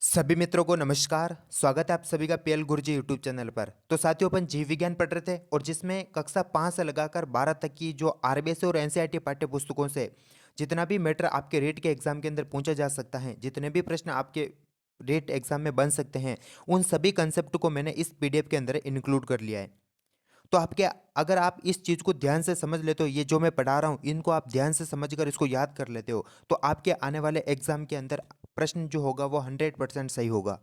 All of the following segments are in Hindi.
सभी मित्रों को नमस्कार। स्वागत है आप सभी का पीएल गुरुजी यूट्यूब चैनल पर। तो साथियों, अपन जीव विज्ञान पढ़ रहे थे और जिसमें कक्षा 5 से लगाकर 12 तक की जो आरबीएसई और एनसीईआरटी पाठ्य पुस्तकों से जितना भी मैटर आपके रेट के एग्जाम के अंदर पूछा जा सकता है, जितने भी प्रश्न आपके रेट एग्जाम में बन सकते हैं, उन सभी कंसेप्ट को मैंने इस पीडीएफ के अंदर इंक्लूड कर लिया है। तो आपके अगर आप इस चीज़ को ध्यान से समझ लेते हो, ये जो मैं पढ़ा रहा हूँ इनको आप ध्यान से समझकर इसको याद कर लेते हो, तो आपके आने वाले एग्जाम के अंदर प्रश्न जो होगा वो 100% सही होगा।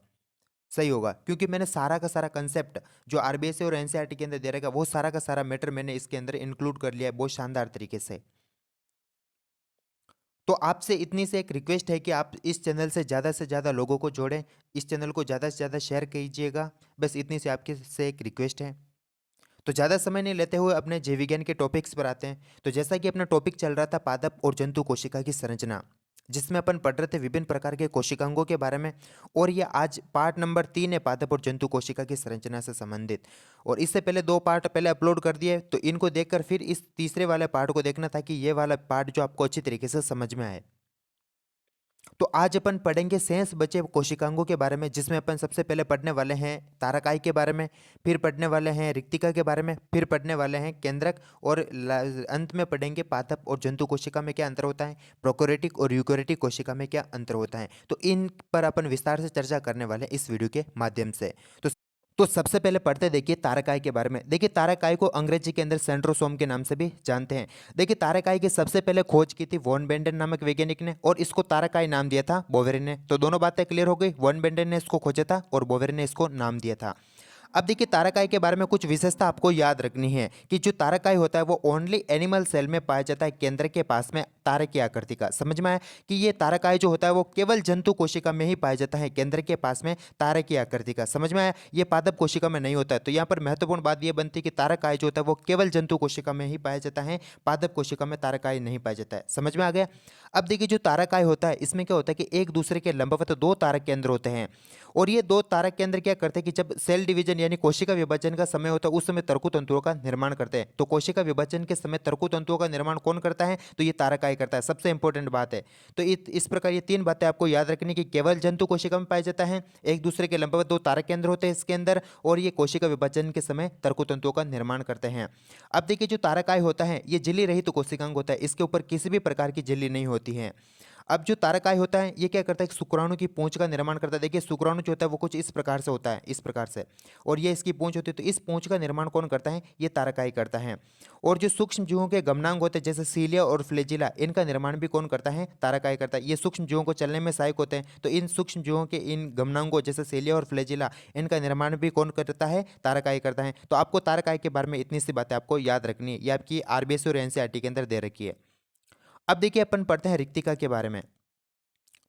सही होगा, क्योंकि मैंने सारा का सारा कंसेप्ट जो आरबीएसई और एनसीईआरटी के अंदर दे रहेगा, वो सारा का सारा मैटर मैंने इसके अंदर इंक्लूड कर लिया है बहुत शानदार तरीके से। तो आपसे इतनी से एक रिक्वेस्ट है कि आप इस चैनल से ज़्यादा लोगों को जोड़ें, इस चैनल को ज़्यादा से ज़्यादा शेयर कीजिएगा। बस इतनी से आपके से एक रिक्वेस्ट है। तो ज़्यादा समय नहीं लेते हुए अपने जीव विज्ञान के टॉपिक्स पर आते हैं। तो जैसा कि अपना टॉपिक चल रहा था पादप और जंतु कोशिका की संरचना, जिसमें अपन पढ़ रहे थे विभिन्न प्रकार के कोशिकांगों के बारे में। और ये आज पार्ट नंबर 3 है, पादप और जंतु कोशिका की संरचना से संबंधित। और इससे पहले 2 पार्ट पहले अपलोड कर दिए, तो इनको देखकर फिर इस तीसरे वाले पार्ट को देखना, ताकि ये वाला पार्ट जो आपको अच्छी तरीके से समझ में आए। तो आज अपन पढ़ेंगे शेष बचे कोशिकांगों के बारे में, जिसमें अपन सबसे पहले पढ़ने वाले हैं तारकाई के बारे में, फिर पढ़ने वाले हैं रिक्तिका के बारे में, फिर पढ़ने वाले हैं केंद्रक, और अंत में पढ़ेंगे पादप और जंतु कोशिका में क्या अंतर होता है, प्रोकैरियोटिक और यूकेरियोटिक कोशिका में क्या अंतर होता है। तो इन पर अपन विस्तार से चर्चा करने वाले हैं इस वीडियो के माध्यम से। तो सबसे पहले पढ़ते देखिए तारकाई के बारे में। देखिए तारकाई को अंग्रेजी के अंदर सेंट्रोसोम के नाम से भी जानते हैं। देखिए तारकाई की सबसे पहले खोज की थी वॉन बेंडन नामक वैज्ञानिक ने, और इसको तारकाई नाम दिया था बोवेरी ने। तो दोनों बातें क्लियर हो गई, वॉन बेंडन ने इसको खोजा था और बोवेरी ने इसको नाम दिया था। अब देखिए तारकाई के बारे में कुछ विशेषता आपको याद रखनी है कि जो तारकाई होता है वो ओनली एनिमल सेल में पाया जाता है, केंद्र के पास में तारक की आकृति का। समझ में आया कि ये तारकाई जो होता है वो केवल जंतु कोशिका में ही पाया जाता है, केंद्र के पास में तारक की आकृति का। समझ में आया, ये पादप कोशिका में नहीं होता है। तो यहाँ पर महत्वपूर्ण बात ये बनती है कि तारकाई जो होता है वो केवल जंतु कोशिका में ही पाया जाता है, पादप कोशिका में तारकाई नहीं पाया जाता है। समझ में आ गया। अब देखिए जो तारकाई होता है इसमें क्या होता है कि एक दूसरे के लंबवत 2 तारक केंद्र होते हैं, और ये 2 तारक केंद्र क्या करते हैं कि जब सेल डिवीजन यानी कोशिका विभाजन का समय होता है, उस समय तर्कु तंतुओं का निर्माण करते हैं। तो कोशिका विभाजन के समय तर्कु तंतुओं का निर्माण कौन करता है, तो ये तारकाई करता है। सबसे इंपॉर्टेंट बात है। तो इस प्रकार ये 3 बातें आपको याद रखनी कि केवल जंतु कोशिका में पाया जाता है, एक दूसरे के लंबवत 2 तारक केंद्र होते हैं इसके अंदर, और ये कोशिका विभाजन के समय तर्कु तंतुओं का निर्माण करते हैं। अब देखिए जो तारकाई होता है ये झिल्ली रहित कोशिकांग होता है, इसके ऊपर किसी भी प्रकार की झिल्ली नहीं होती है। अब जो तारकाई होता है ये क्या करता है कि शुक्राणु की पूंछ का निर्माण करता है। देखिए शुक्राणु जो होता है वो कुछ इस प्रकार से होता है, इस प्रकार से, और ये इसकी पूंछ होती है। तो इस पूंछ का निर्माण कौन करता है, ये तारकाई करता है। और जो सूक्ष्म जीवों के गमनांग होते हैं जैसे सीलिया और फ्लैजिला, इनका निर्माण भी कौन करता है, तारकाई करता है। ये सूक्ष्म जीवों को चलने में सहायक होते हैं, तो इन सूक्ष्म जीवों के इन गमनांगों जैसे सीलिया और फ्लैजिला, इनका निर्माण भी कौन करता है, तारकाई करता है। तो आपको तारकाई के बारे में इतनी सी बातें आपको याद रखनी है, ये आपकी आरबीएसई और एनसीईआरटी के अंदर दे रखी है। अब देखिए अपन पढ़ते हैं रिक्तिका के बारे में।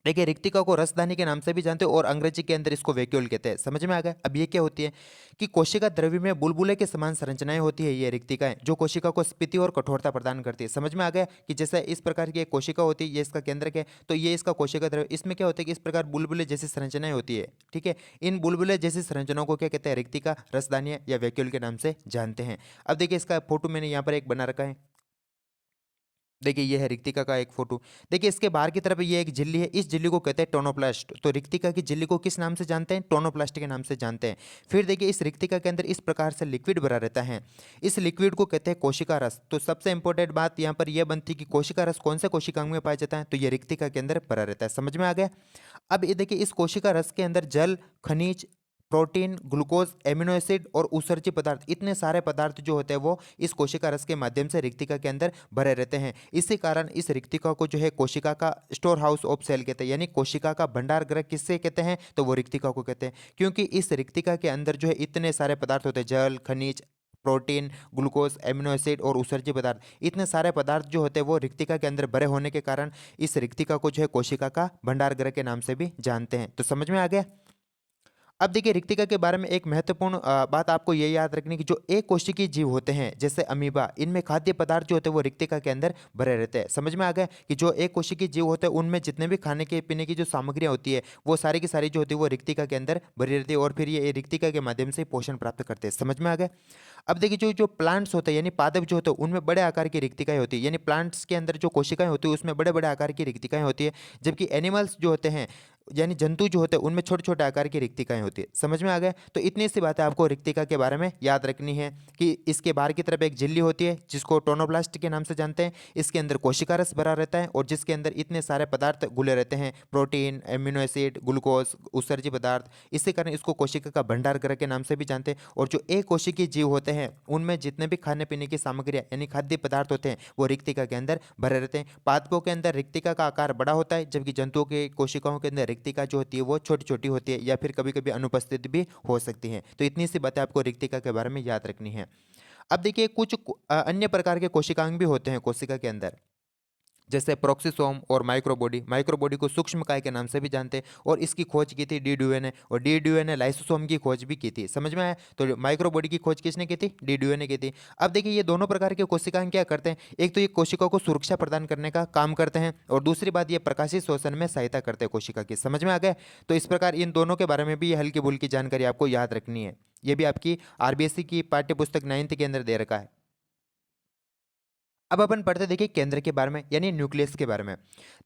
देखिए रिक्तिका को रसदानी के नाम से भी जानते हैं, और अंग्रेजी के अंदर इसको वैक्यूल कहते हैं। समझ में आ गया। अब ये क्या होती है कि कोशिका द्रव्य में बुलबुले के समान संरचनाएं होती है, ये रिक्तिकाएं, जो कोशिका को स्फीति और कठोरता प्रदान करती है। समझ में आ गया कि जैसे इस प्रकार की एक कोशिका होती है, ये इसका केंद्रक है, तो ये इसका कोशिका द्रव्य, इसमें क्या होता है कि इस प्रकार बुलबुले जैसी संरचनाएं होती है। ठीक है, इन बुलबुले जैसी संरचनाओं को क्या कहते हैं, रिक्तिका, रसदानी या वैक्यूल के नाम से जानते हैं। अब देखिए इसका फोटो मैंने यहाँ पर एक बना रखा है। देखिए ये है रिक्तिका का एक फोटो। देखिए इसके बाहर की तरफ ये एक झिल्ली है, इस झिल्ली को कहते हैं टोनोप्लास्ट। तो रिक्तिका की झिल्ली को किस नाम से जानते हैं, टोनोप्लास्ट के नाम से जानते हैं। फिर देखिए इस रिक्तिका के अंदर इस प्रकार से लिक्विड भरा रहता है, इस लिक्विड को कहते हैं कोशिका रस। तो सबसे इंपॉर्टेंट बात यहाँ पर यह बनती है कि कोशिका रस कौन से कोशिकांग में पाया जाता है, तो ये रिक्तिका के अंदर भरा रहता है। समझ में आ गया। अब ये देखिए इस कोशिका रस के अंदर जल, खनिज, प्रोटीन, ग्लूकोज, एमिनो एसिड और उत्सर्जी पदार्थ, इतने सारे पदार्थ जो होते हैं वो इस कोशिका रस के माध्यम से रिक्तिका के अंदर भरे रहते हैं। इसी कारण इस रिक्तिका को जो है कोशिका का स्टोर हाउस ऑफ सेल कहते हैं, यानी कोशिका का भंडार गृह किससे कहते हैं, तो वो रिक्तिका को कहते हैं। क्योंकि इस रिक्तिका के अंदर जो है इतने सारे पदार्थ होते हैं, जल, खनिज, प्रोटीन, ग्लूकोज, एमिनो एसिड और उत्सर्जी पदार्थ, इतने सारे पदार्थ जो होते हैं वो रिक्तिका के अंदर भरे होने के कारण इस रिक्तिका को जो है कोशिका का भंडार गृह के नाम से भी जानते हैं। तो समझ में आ गया। अब देखिए रिक्तिका के बारे में एक महत्वपूर्ण बात आपको ये याद रखनी कि जो एक कोशिकीय जीव होते हैं जैसे अमीबा, इनमें खाद्य पदार्थ जो होते हैं वो रिक्तिका के अंदर भरे रहते हैं। समझ में आ गया कि जो एक कोशिकीय जीव होते हैं उनमें जितने भी खाने के पीने की जो सामग्रियाँ होती है वो सारी की सारी जो होती है वो रिक्तिका के अंदर भरी रहती है, और फिर ये रिक्तिका के माध्यम से पोषण प्राप्त करते हैं। समझ में आ गया। अब देखिए जो जो प्लांट्स होते हैं यानी पादप जो होते हैं उनमें बड़े आकार की रिक्तिकाएं होती है, यानी प्लांट्स के अंदर जो कोशिकाएं होती है उसमें बड़े बड़े आकार की रिक्तिकाएं होती है, जबकि एनिमल्स जो होते हैं यानी जंतु जो होते हैं उनमें छोटे छोटे आकार की रिक्तिकाएं होती है। समझ में आ गया? तो इतनी सी बातें आपको रिक्तिका के बारे में याद रखनी है कि इसके बाहर की तरफ एक झिल्ली होती है जिसको टोनोब्लास्ट के नाम से जानते हैं। इसके अंदर कोशिका रस भरा रहता है और जिसके अंदर इतने सारे पदार्थ घुले रहते हैं, प्रोटीन, एमिनो एसिड, ग्लूकोज, उत्सर्जी पदार्थ। इसी कारण इसको कोशिका का भंडार गृह के नाम से भी जानते हैं। और जो एक कोशिकीय जीव होते हैं उनमें जितने भी खाने पीने की सामग्रियां यानी खाद्य पदार्थ होते हैं वो रिक्तिका के अंदर भरे रहते हैं। पादपों के अंदर रिक्तिका का आकार बड़ा होता है, जबकि जंतुओं के कोशिकाओं के अंदर रिक्तिका जो होती है वो छोटी छोटी होती है या फिर कभी कभी अनुपस्थित भी हो सकती है। तो इतनी सी बातें आपको रिक्तिका के बारे में याद रखनी है। अब देखिए कुछ अन्य प्रकार के कोशिकांग भी होते हैं कोशिका के अंदर, जैसे प्रोक्सिसोम और माइक्रोबॉडी। माइक्रोबॉडी को सूक्ष्मकाय के नाम से भी जानते हैं और इसकी खोज की थी डी ड्यूए ने, और डी ड्यूए ने लाइसोसोम की खोज भी की थी। समझ में आया? तो माइक्रोबॉडी की खोज किसने की थी? डी ड्यूए ने की थी। अब देखिए ये दोनों प्रकार के कोशिकाएं क्या करते हैं, एक तो ये कोशिका को सुरक्षा प्रदान करने का काम करते हैं और दूसरी बात ये प्रकाशीय शोषण में सहायता करते हैं कोशिका की। समझ में आ गया? तो इस प्रकार इन दोनों के बारे में भी हल्की फुल्की जानकारी आपको याद रखनी है। ये भी आपकी आरबीएससी की पाठ्य पुस्तक 9th के अंदर दे रखा है। अब अपन पढ़ते देखिए केंद्र के बारे में यानी न्यूक्लियस के बारे में।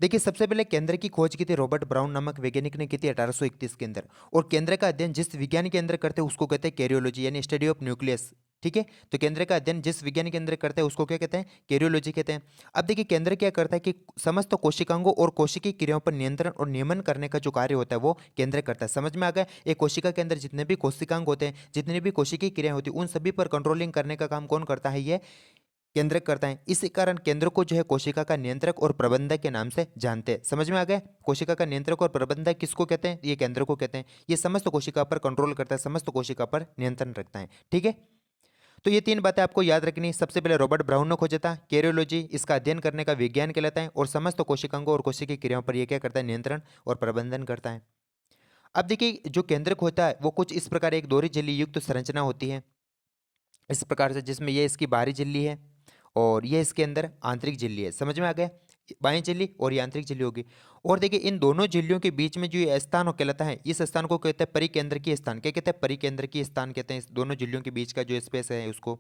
देखिए सबसे पहले केंद्र की खोज की थी रॉबर्ट ब्राउन नामक वैज्ञानिक ने की थी 1831 के अंदर। और केंद्र का अध्ययन जिस विज्ञान के अंदर करते हैं उसको कहते हैं कैरियोलॉजी यानी स्टडी ऑफ न्यूक्लियस। ठीक है, तो केंद्र का अध्ययन जिस विज्ञान के अंदर करते हैं उसको क्या कहते हैं? कैरियोलॉजी कहते हैं। अब देखिए केंद्र क्या करता है कि समस्त कोशिकांगों और कोशिकीय क्रियाओं पर नियंत्रण और नियमन करने का जो कार्य होता है वो केंद्र करता है। समझ में आ गया? एक कोशिका के अंदर जितने भी कोशिकांग होते हैं, जितनी भी कोशिकीय क्रियाएं होती हैं, उन सभी पर कंट्रोलिंग करने का काम कौन करता है? ये केंद्रक करता है। इसी कारण केंद्र को जो है कोशिका का नियंत्रक और प्रबंधक के नाम से जानते हैं। समझ में आ गया? कोशिका का नियंत्रक और प्रबंधक किसको कहते हैं? ये केंद्र को कहते हैं। ये समस्त कोशिका पर कंट्रोल करता है, समस्त कोशिका पर नियंत्रण रखता है। ठीक है, तो ये तीन बातें आपको याद रखनी। सबसे पहले रॉबर्ट ब्राउन ने खोजा था कैरियोलॉजी, इसका अध्ययन करने का विज्ञान कहलाता है, और समस्त कोशिकांगों और कोशिकीय क्रियाओं पर यह क्या करता है? नियंत्रण और प्रबंधन करता है। अब देखिए जो केंद्रक होता है वो कुछ इस प्रकार एक दोहरी झिल्ली युक्त संरचना होती है इस प्रकार से, जिसमें ये इसकी बाहरी झिल्ली है और ये इसके अंदर आंतरिक झिल्ली है। समझ में आ गया? बाह्य झिल्ली और ये आंतरिक झिल्ली होगी। और देखिए इन दोनों झिल्लियों के बीच में जो ये स्थान कहलाता है, इस स्थान को कहते हैं परिकेंद्रकीय स्थान। क्या कहते हैं? परिकेंद्रकीय स्थान कहते हैं इस दोनों झिल्लियों के बीच का जो स्पेस है उसको।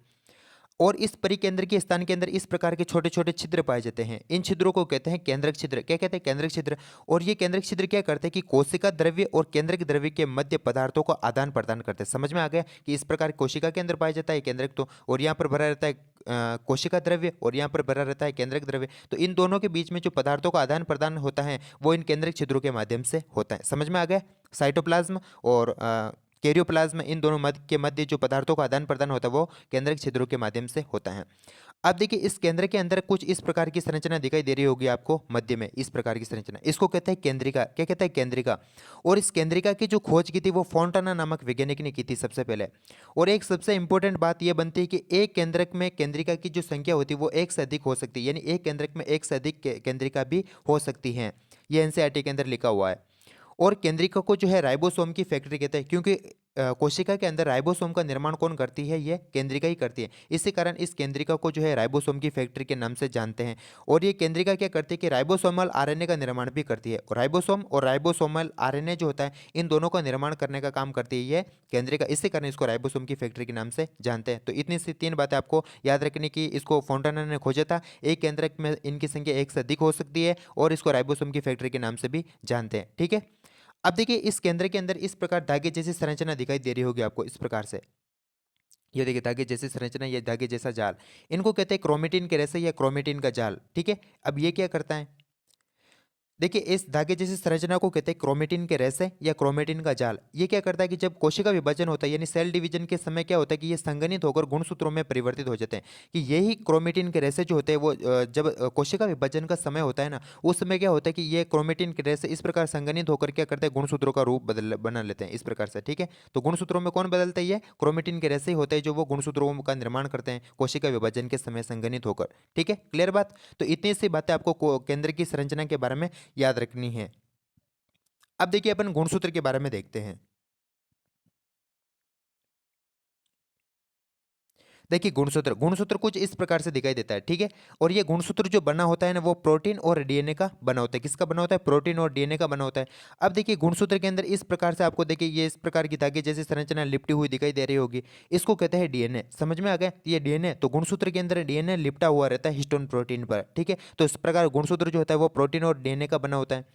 और इस परिकेंद्र के स्थान के अंदर इस प्रकार के छोटे छोटे छिद्र पाए जाते हैं। इन छिद्रों को कहते हैं केंद्रक छिद्र। क्या कहते हैं? केंद्रक छिद्र। और ये केंद्रक छिद्र क्या करते हैं कि कोशिका द्रव्य और केंद्रक द्रव्य के मध्य पदार्थों को आदान प्रदान करते हैं। समझ में आ गया कि इस प्रकार कोशिका के अंदर पाया जाता है केंद्रक, तो और यहाँ पर भरा रहता है कोशिका द्रव्य और यहाँ पर भरा रहता है केंद्रक द्रव्य। तो इन दोनों के बीच में जो पदार्थों का आदान प्रदान होता है वो इन केंद्रक छिद्रों के माध्यम से होता है। समझ में आ गया? साइटोप्लाज्म और कैरियोप्लाज्म, इन दोनों के मध्य जो पदार्थों का आदान प्रदान होता है वो केंद्रक छिद्रों के माध्यम से होता है। अब देखिए इस केंद्र के अंदर कुछ इस प्रकार की संरचना दिखाई दे रही होगी आपको मध्य में, इस प्रकार की संरचना, इसको कहते हैं केंद्रिका। क्या कहते हैं? केंद्रिका। और इस केंद्रिका की जो खोज की थी वो फोंटाना नामक वैज्ञानिक ने की थी सबसे पहले। और एक सबसे इंपॉर्टेंट बात यह बनती है कि एक केंद्रक में केंद्रिका की जो संख्या होती है वो एक से अधिक हो सकती है, यानी एक केंद्रक में एक से अधिक केंद्रिका भी हो सकती है। ये एनसीईआरटी के अंदर लिखा हुआ है। और केंद्रिका को जो है राइबोसोम की फैक्ट्री कहते हैं, क्योंकि कोशिका के अंदर राइबोसोम का निर्माण कौन करती है? ये केंद्रिका ही करती है। इसी कारण इस केंद्रिका को जो है राइबोसोम की फैक्ट्री के नाम से जानते हैं। और ये केंद्रिका क्या करती है कि राइबोसोमल आरएनए का निर्माण भी करती है। और राइबोसोम और राइबोसोमल आरएनए जो होता है इन दोनों का निर्माण करने का काम करती है ये केंद्रिका। इसी कारण इसको राइबोसोम की फैक्ट्री के नाम से जानते हैं। तो इतनी सी तीन बातें आपको याद रखने की। इसको फोंटाना ने खोजा था। एक केंद्रक में इनकी संख्या एक से अधिक हो सकती है और इसको राइबोसोम की फैक्ट्री के नाम से भी जानते हैं। ठीक है, अब देखिए इस केंद्र के अंदर इस प्रकार धागे जैसी संरचना दिखाई दे रही होगी आपको इस प्रकार से। ये देखिए धागे जैसी संरचना, ये धागे जैसा जाल, इनको कहते हैं क्रोमेटिन के रेशे या क्रोमेटिन का जाल। ठीक है, अब ये क्या करता है? देखिए इस धागे जैसी संरचना को कहते हैं क्रोमेटिन के रेशे या क्रोमेटिन का जाल। ये क्या करता है कि जब कोशिका विभाजन होता है यानी सेल डिवीजन के समय क्या होता है कि ये संघनित होकर गुणसूत्रों में परिवर्तित हो जाते हैं। कि यही क्रोमेटिन के रेशे जो होते हैं वो जब कोशिका विभाजन का समय होता है ना, उस समय क्या होता है कि ये क्रोमेटिन के रेशे इस प्रकार संघनित होकर क्या करते हैं? गुणसूत्रों का रूप बना लेते हैं इस प्रकार से। ठीक है, तो गुणसूत्रों में कौन बदलता है? ये क्रोमेटिन के रेशे होते हैं जो वो गुणसूत्रों का निर्माण करते हैं कोशिका विभाजन के समय संघनित होकर। ठीक है, क्लियर बात? तो इतनी सी बातें आपको केंद्र की संरचना के बारे में याद रखनी है। अब देखिए अपन गुणसूत्र के बारे में देखते हैं। देखिए गुणसूत्र, गुणसूत्र कुछ इस प्रकार से दिखाई देता है। ठीक है, और ये गुणसूत्र जो बना होता है ना वो प्रोटीन और डीएनए का बना होता है। किसका बना होता है? प्रोटीन और डीएनए का बना होता है। अब देखिए गुणसूत्र के अंदर इस प्रकार से आपको देखिए ये इस प्रकार की धागे जैसी संरचना लिपटी हुई दिखाई दे रही होगी, इसको कहते हैं डीएनए। समझ में आ गया? ये डीएनए, तो गुणसूत्र के अंदर डीएनए लिपटा हुआ रहता है हिस्टोन प्रोटीन पर। ठीक है, तो इस प्रकार गुणसूत्र जो होता है वो प्रोटीन और डीएनए का बना होता है।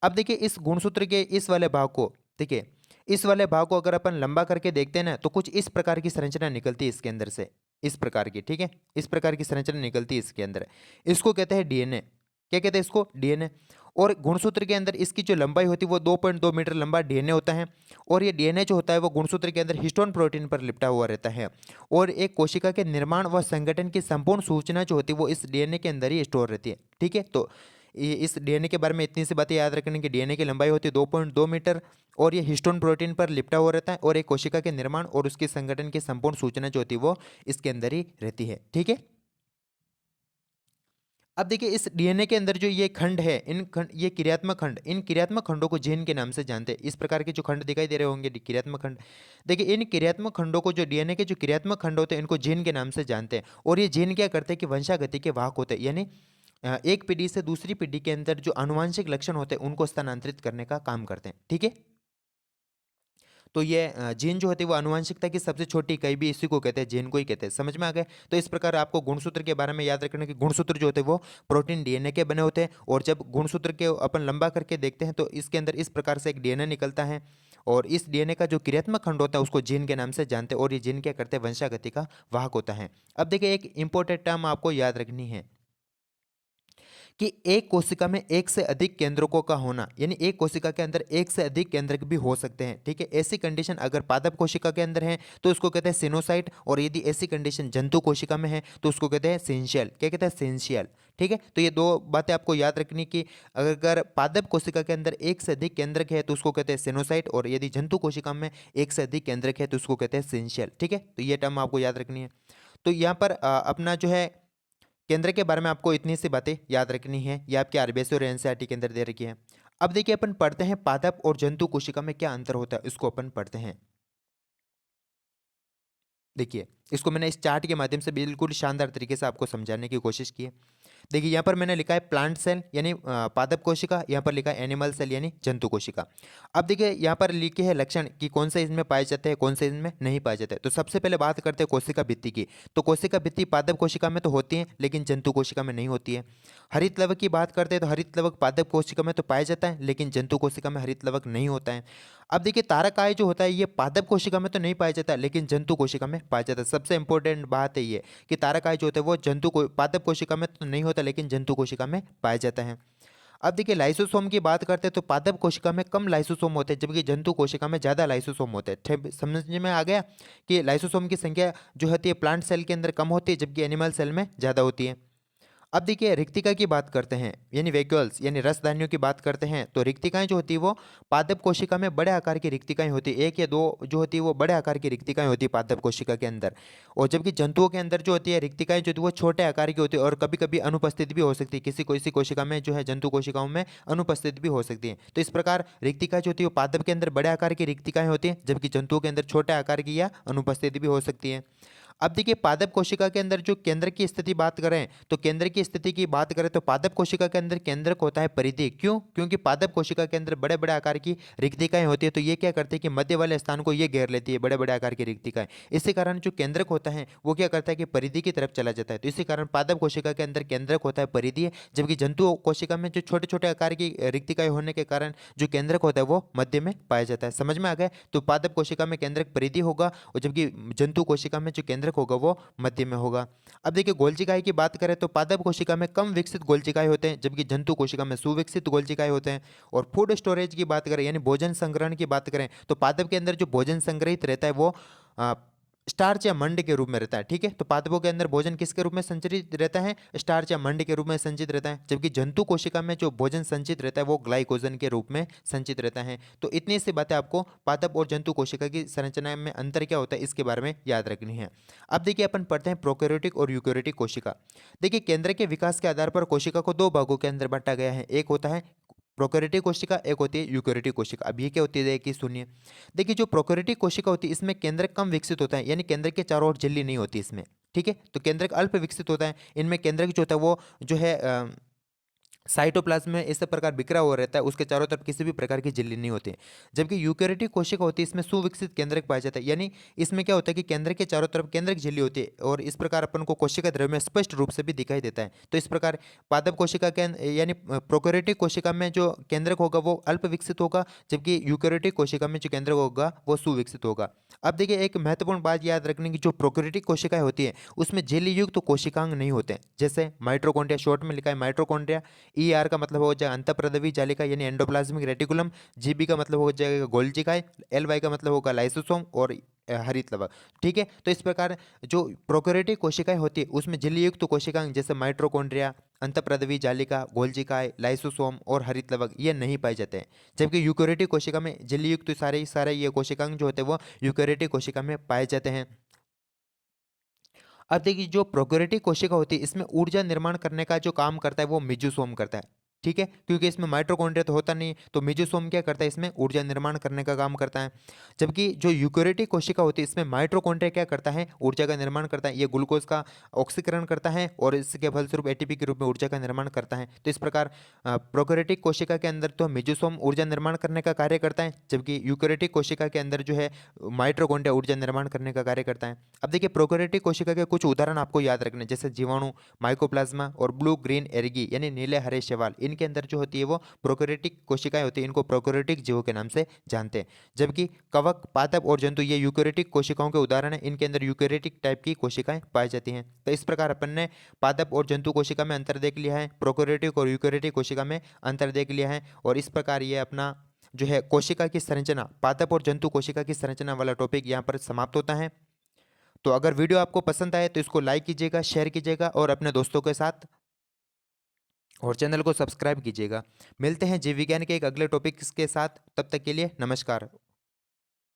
अब देखिए इस गुणसूत्र के इस वाले भाग को, देखिए इस वाले भाग को अगर अपन लंबा करके देखते हैं ना, तो कुछ इस प्रकार की संरचना निकलती है इसके अंदर से, इस प्रकार की, ठीक है, इस प्रकार की संरचना निकलती है इसके अंदर। इसको कहते हैं डीएनए। क्या कहते हैं इसको? डीएनए। और गुणसूत्र के अंदर इसकी जो लंबाई होती है वो 2.2 मीटर लंबा डीएनए होता है। और ये डीएनए जो होता है वो गुणसूत्र के अंदर हिस्टोन प्रोटीन पर लिपटा हुआ रहता है। और एक कोशिका के निर्माण व संगठन की संपूर्ण सूचना जो होती है वो इस डीएनए के अंदर ही स्टोर रहती है, ठीक है। तो इस डीएनए के बारे में इतनी सी बातें याद रखने की, डीएनए की लंबाई होती है 2.2 मीटर, और ये हिस्टोन प्रोटीन पर लिपटा हुआ रहता है, और एक कोशिका के निर्माण और उसके संगठन की संपूर्ण सूचना जो होती है वो इसके अंदर ही रहती है, ठीक है। अब देखिए इस डीएनए के अंदर जो ये खंड है, इन खंड, ये क्रियात्मक खंड, इन क्रियात्मक खंडों को जीन के नाम से जानते हैं। इस प्रकार के जो खंड दिखाई दे रहे होंगे क्रियात्मक खंड, देखिए इन क्रियात्मक खंडों को, जो डीएनए के जो क्रियात्मक खंड होते हैं, इनको जीन के नाम से जानते हैं। और ये जीन क्या करते हैं कि वंशागति के वाहक होते हैं, यानी एक पीढ़ी से दूसरी पीढ़ी के अंदर जो आनुवंशिक लक्षण होते हैं उनको स्थानांतरित करने का काम करते हैं, ठीक है। तो ये जीन जो होती है वो आनुवंशिकता की सबसे छोटी इकाई भी इसी को कहते हैं, जीन को ही कहते हैं। समझ में आ गए? तो इस प्रकार आपको गुणसूत्र के बारे में याद रखना कि गुणसूत्र जो होते हैं वो प्रोटीन डीएनए के बने होते हैं। और जब गुणसूत्र के अपन लंबा करके देखते हैं तो इसके अंदर इस प्रकार से एक डीएनए निकलता है, और इस डीएनए का जो क्रियात्मक खंड होता है उसको जीन के नाम से जानते हैं। और ये जीन क्या करते हैं? वंशागति का वाहक होता है। अब देखिए एक इंपॉर्टेंट टर्म आपको याद रखनी है कि एक कोशिका में एक से अधिक केंद्रकों का होना, यानी एक कोशिका के अंदर एक से अधिक केंद्रक भी हो सकते हैं, ठीक है। ऐसी कंडीशन अगर पादप कोशिका के अंदर है तो उसको कहते हैं सिनोसाइट, और यदि ऐसी कंडीशन जंतु कोशिका में है तो उसको कहते हैं सेंशियल। क्या कहते हैं? सेंशियल, ठीक है। तो ये दो बातें आपको याद रखनी कि अगर पादप कोशिका के अंदर एक से अधिक केंद्रक है तो उसको कहते हैं सेनोसाइट, और यदि जंतु कोशिका में एक से अधिक केंद्रक है तो उसको कहते हैं सेंशियल, ठीक है। तो ये टर्म आपको याद रखनी है। तो यहाँ पर अपना जो है केंद्र के बारे में आपको इतनी सी बातें याद रखनी है। ये आपके आरबीएससी और एनसीईआरटी के अंदर दे रखी है। अब देखिए अपन पढ़ते हैं पादप और जंतु कोशिका में क्या अंतर होता है, इसको अपन पढ़ते हैं। देखिए इसको मैंने इस चार्ट के माध्यम से बिल्कुल शानदार तरीके से आपको समझाने की कोशिश की है। देखिए यहाँ पर मैंने लिखा है प्लांट सेल यानी पादप कोशिका, यहाँ पर लिखा है एनिमल सेल यानी जंतु कोशिका। अब देखिए यहाँ पर लिखे हैं लक्षण कि कौन से इसमें पाए जाते हैं, कौन से इसमें नहीं पाए जाते हैं। तो सबसे पहले बात करते हैं कोशिका भित्ति की। तो कोशिका भित्ति पादप कोशिका में तो होती है लेकिन जंतु कोशिका में नहीं होती है। हरित लवक की बात करते हैं तो हरित लवक पादप कोशिका में तो पाया जाता है लेकिन जंतु कोशिका में हरित लवक नहीं होता है। अब देखिए तारकाय जो होता है ये पादप कोशिका में तो नहीं पाया जाता लेकिन जंतु कोशिका में पाया जाता है। सबसे इंपॉर्टेंट बात है ये कि तारकाय जो होता है वो जंतु को पादप कोशिका में तो नहीं होता लेकिन जंतु कोशिका में पाया जाता है। अब देखिए लाइसोसोम की बात करते हैं तो पादप कोशिका में कम लाइसोसोम होते हैं जबकि जंतु कोशिका में ज़्यादा लाइसोसोम होते हैं। समझ में आ गया कि लाइसोसोम की संख्या जो होती है प्लांट सेल के अंदर कम होती है जबकि एनिमल सेल में ज़्यादा होती है। अब देखिए रिक्तिका की बात करते हैं यानी वैक्यूल्स यानी रसदानियों की बात करते हैं। तो रिक्तिकाएं जो होती है वो पादप कोशिका में बड़े आकार की रिक्तिकाएं होती है, एक या दो जो होती है वो बड़े आकार की रिक्तिकाएं होती है पादप कोशिका के अंदर। और जबकि जंतुओं के अंदर जो होती है रिक्तिकाएं जो होती है वो छोटे आकार की होती है और कभी कभी अनुपस्थित भी हो सकती है, किसी कोशिका में जो है जंतु कोशिकाओं में अनुपस्थित भी हो सकती है। तो इस प्रकार रिक्तिका जो होती है वो पादप के अंदर बड़े आकार की रिक्तिकाएं होती हैं जबकि जंतुओं के अंदर छोटे आकार की या अनुपस्थित भी हो सकती है। अब देखिए पादप कोशिका के अंदर जो केंद्र की स्थिति बात करें तो केंद्र की स्थिति की बात करें तो पादप कोशिका के अंदर केंद्रक होता है परिधि। क्यों? क्योंकि पादप कोशिका के अंदर बड़े बड़े आकार की रिक्तिकाएं होती है तो ये क्या करते हैं कि मध्य वाले स्थान को ये घेर लेती है बड़े बड़े आकार की रिक्तिकाएं। इसी कारण जो केंद्रक होता है वो क्या करता है कि परिधि की तरफ चला जाता है। तो इसी कारण पादप कोशिका के अंदर केंद्रक होता है परिधि, जबकि जंतु कोशिका में जो छोटे छोटे आकार की रिक्तिकाएं होने के कारण जो केंद्रक होता है वो मध्य में पाया जाता है। समझ में आ गया? तो पादप कोशिका में केंद्रक परिधि होगा और जबकि जंतु कोशिका में जो केंद्रक होगा वो मध्य में होगा। अब देखिए गोलचिकाई की बात करें तो पादप कोशिका में कम विकसित गोलचिकाएं होते हैं जबकि जंतु कोशिका में सुविकसित गोलचिकाएं होते हैं। और फूड स्टोरेज की बात करें यानी भोजन संग्रहण की बात करें तो पादप के अंदर जो भोजन संग्रहित रहता है वो आ, स्टार्च या मंड के रूप में रहता है, ठीक है। तो पादपों के अंदर भोजन किसके रूप में संचित रहता है? स्टार्च या मंड के रूप में संचित रहता है, जबकि जंतु कोशिका में जो भोजन संचित रहता है वो ग्लाइकोजन के रूप में संचित रहता है। तो इतनी सी बातें आपको पादप और जंतु कोशिका की संरचना में अंतर क्या होता है इसके बारे में याद रखनी है। अब देखिए अपन पढ़ते हैं प्रोकैरियोटिक और यूकैरियोटिक कोशिका। देखिए केंद्र के विकास के आधार पर कोशिका को दो भागों के अंदर बांटा गया है, एक होता है प्रोकैरियोटिक कोशिका, एक होती है यूकैरियोटिक कोशिका। अब ये क्या होती है कि सुनिए, देखिए जो प्रोकैरियोटिक कोशिका होती है इसमें केंद्रक कम विकसित होता है यानी केंद्र के चारों ओर झिल्ली नहीं होती इसमें, ठीक है। तो केंद्रक अल्प विकसित होता है, इनमें केंद्रक जो होता है वो जो है साइटोप्लाज्म में इस प्रकार बिखरा हुआ रहता है, उसके चारों तरफ किसी भी प्रकार की झिल्ली नहीं होती। जबकि यूकेरियोटिक कोशिका होती है, इसमें सुविकसित केंद्रक पाया जाता है, यानी इसमें क्या होता है कि केंद्र के चारों तरफ केंद्रक झिल्ली होती है और इस प्रकार अपन को कोशिका द्रव्य में स्पष्ट रूप से भी दिखाई देता है। तो इस प्रकार पादप कोशिका के यानी प्रोकैरियोटिक कोशिका में जो केंद्रक होगा वो अल्प विकसित होगा, जबकि यूकेरियोटिक कोशिका में जो केंद्रक होगा वो सुविकसित होगा। अब देखिए एक महत्वपूर्ण बात याद रखने की, जो प्रोकैरियोटिक कोशिकाएं होती है उसमें झिल्ली युक्त तो कोशिकांग नहीं होते हैं। जैसे माइटोकॉन्ड्रिया, शॉर्ट में लिखा है माइटोकॉन्ड्रिया। ईआर का मतलब हो जाएगा अंतःप्रद्रवी जालिका यानी एंडोप्लाज्मिक रेटिकुलम। जीबी का मतलब हो जाएगा गोल्जी काय। एलवाई का मतलब होगा लाइसोसोम और हरित लवक। ठीक है, तो इस प्रकार जो प्रोकैरियोटिक कोशिकाएं होती है उसमें झिल्ली युक्त कोशिकाएं जैसे माइटोकॉन्ड्रिया, अंतःप्रद्रवी जालिका, गोल्जी काय, लाइसोसोम और हरित लवक ये नहीं पाए जाते हैं। जबकि यूकेरियोटिक कोशिका में झिल्ली युक्त सारे ये कोशिकांग जो होते हैं वो यूकेरियोटिक कोशिका में पाए जाते हैं। अब देखिए जो प्रोकैरियोटिक कोशिका होती है इसमें ऊर्जा निर्माण करने का जो काम करता है वो मेसोसोम करता है। ठीक है, क्योंकि इसमें माइटोकॉन्ड्रिया तो होता नहीं, तो मेसोसोम क्या करता है, इसमें ऊर्जा निर्माण करने का काम करता है। जबकि जो यूकेरियोटिक कोशिका होती है इसमें माइटोकॉन्ड्रिया क्या करता है, ऊर्जा का निर्माण करता है। ये ग्लूकोज का ऑक्सीकरण करता है और इसके फलस्वरूप एटीपी के रूप में ऊर्जा का निर्माण करता है। तो इस प्रकार प्रोकैरियोटिक कोशिका के अंदर तो मेसोसोम ऊर्जा निर्माण करने का कार्य करता है, जबकि यूकेरियोटिक कोशिका के अंदर जो है माइटोकॉन्ड्रिया ऊर्जा निर्माण करने का कार्य करता है। अब देखिए प्रोकैरियोटिक कोशिका के कुछ उदाहरण आपको याद रखने, जैसे जीवाणु, माइकोप्लाज्मा और ब्लू ग्रीन एल्गी यानी नीले हरे शैवाल। इनके अंदर जो होती है वो प्रोकैरियोटिक कोशिकाएं होती है, इनको प्रोकैरियोटिक जीवों के नाम से जानते हैं। जबकि कवक, पादप और जंतु ये यूकेरियोटिक कोशिकाओं के उदाहरण हैं, इनके अंदर यूकेरियोटिक टाइप की कोशिकाएं पाई जाती हैं। तो इस प्रकार अपन ने पादप और जंतु कोशिका में अंतर देख लिया है, प्रोकैरियोटिक और यूकेरियोटिक कोशिका में अंतर देख लिया है। और इस प्रकार ये अपना जो है कोशिका की संरचना, पादप और जंतु कोशिका की संरचना वाला टॉपिक यहाँ पर समाप्त होता है। तो अगर वीडियो आपको पसंद आए तो इसको लाइक कीजिएगा, शेयर कीजिएगा और अपने दोस्तों के साथ, और चैनल को सब्सक्राइब कीजिएगा। मिलते हैं जीव विज्ञान के एक अगले टॉपिक के साथ, तब तक के लिए नमस्कार।